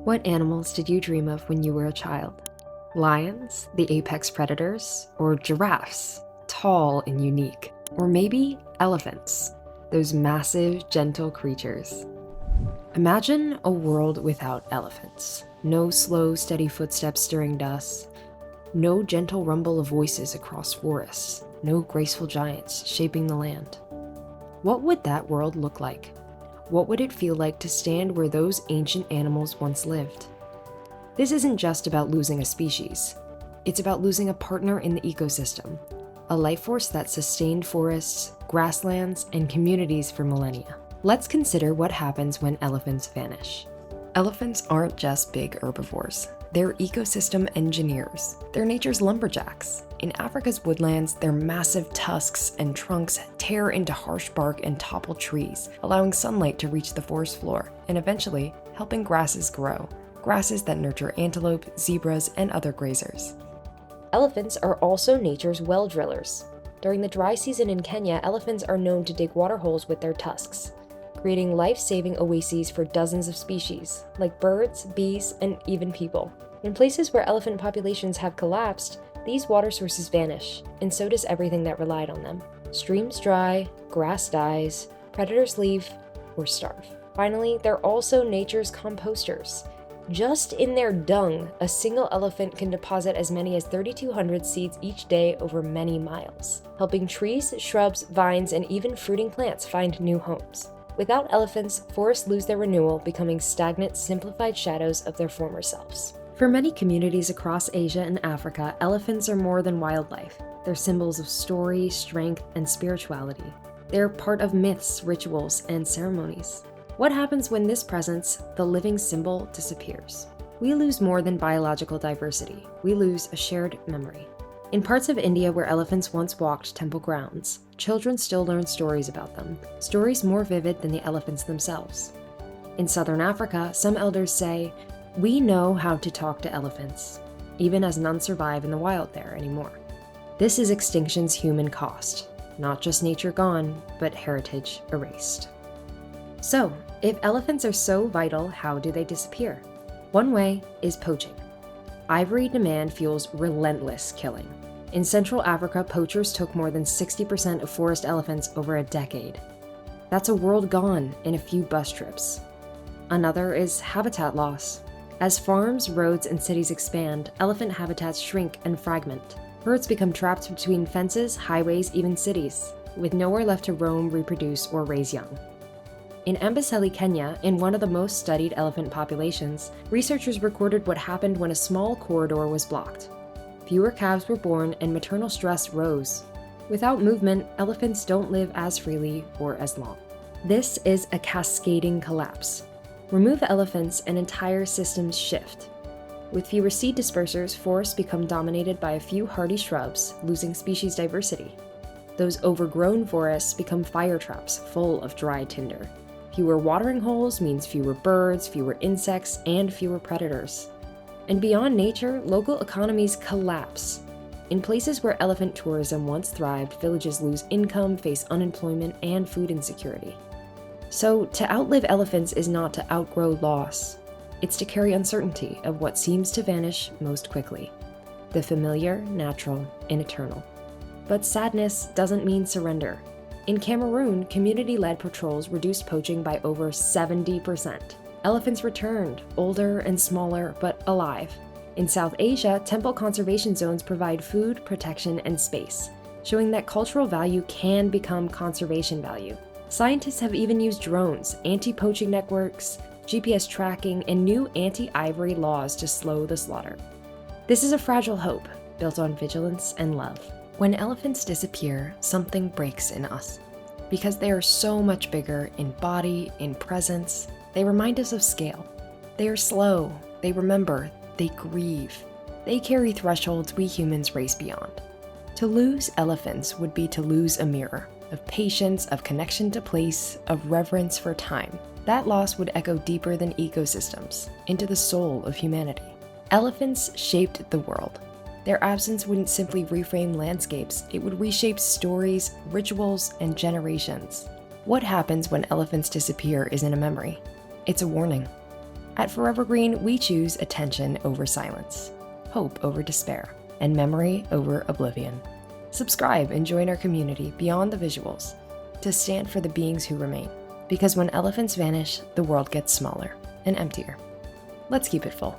What animals did you dream of when you were a child? Lions, the apex predators, or giraffes, tall and unique? Or maybe elephants, those massive, gentle creatures. Imagine a world without elephants. No slow, steady footsteps stirring dust. No gentle rumble of voices across forests. No graceful giants shaping the land. What would that world look like? What would it feel like to stand where those ancient animals once lived? This isn't just about losing a species. It's about losing a partner in the ecosystem, a life force that sustained forests, grasslands, and communities for millennia. Let's consider what happens when elephants vanish. Elephants aren't just big herbivores. They're ecosystem engineers. They're nature's lumberjacks. In Africa's woodlands, their massive tusks and trunks tear into harsh bark and topple trees, allowing sunlight to reach the forest floor, and eventually helping grasses grow. Grasses that nurture antelope, zebras, and other grazers. Elephants are also nature's well drillers. During the dry season in Kenya, elephants are known to dig waterholes with their tusks, creating life-saving oases for dozens of species, like birds, bees, and even people. In places where elephant populations have collapsed, these water sources vanish, and so does everything that relied on them. Streams dry, grass dies, predators leave, or starve. Finally, they're also nature's composters. Just in their dung, a single elephant can deposit as many as 3,200 seeds each day over many miles, helping trees, shrubs, vines, and even fruiting plants find new homes. Without elephants, forests lose their renewal, becoming stagnant, simplified shadows of their former selves. For many communities across Asia and Africa, elephants are more than wildlife. They're symbols of story, strength, and spirituality. They're part of myths, rituals, and ceremonies. What happens when this presence, the living symbol, disappears? We lose more than biological diversity. We lose a shared memory. In parts of India where elephants once walked temple grounds, children still learn stories about them, stories more vivid than the elephants themselves. In southern Africa, some elders say, "We know how to talk to elephants," even as none survive in the wild there anymore. This is extinction's human cost, not just nature gone, but heritage erased. So, if elephants are so vital, how do they disappear? One way is poaching. Ivory demand fuels relentless killing. In Central Africa, poachers took more than 60% of forest elephants over a decade. That's a world gone in a few bus trips. Another is habitat loss. As farms, roads, and cities expand, elephant habitats shrink and fragment. Herds become trapped between fences, highways, even cities, with nowhere left to roam, reproduce, or raise young. In Amboseli, Kenya, in one of the most studied elephant populations, researchers recorded what happened when a small corridor was blocked. Fewer calves were born and maternal stress rose. Without movement, elephants don't live as freely or as long. This is a cascading collapse. Remove elephants and entire systems shift. With fewer seed dispersers, forests become dominated by a few hardy shrubs, losing species diversity. Those overgrown forests become fire traps full of dry tinder. Fewer watering holes means fewer birds, fewer insects, and fewer predators. And beyond nature, local economies collapse. In places where elephant tourism once thrived, villages lose income, face unemployment, and food insecurity. So, to outlive elephants is not to outgrow loss. It's to carry uncertainty of what seems to vanish most quickly. The familiar, natural, and eternal. But sadness doesn't mean surrender. In Cameroon, community-led patrols reduced poaching by over 70%. Elephants returned, older and smaller, but alive. In South Asia, temple conservation zones provide food, protection, and space, showing that cultural value can become conservation value. Scientists have even used drones, anti-poaching networks, GPS tracking, and new anti-ivory laws to slow the slaughter. This is a fragile hope, built on vigilance and love. When elephants disappear, something breaks in us. Because they are so much bigger in body, in presence, they remind us of scale. They are slow, they remember, they grieve. They carry thresholds we humans race beyond. To lose elephants would be to lose a mirror, of patience, of connection to place, of reverence for time. That loss would echo deeper than ecosystems, into the soul of humanity. Elephants shaped the world. Their absence wouldn't simply reframe landscapes, it would reshape stories, rituals, and generations. What happens when elephants disappear isn't a memory. It's a warning. At Forever Green, we choose attention over silence, hope over despair, and memory over oblivion. Subscribe and join our community beyond the visuals to stand for the beings who remain. Because when elephants vanish, the world gets smaller and emptier. Let's keep it full.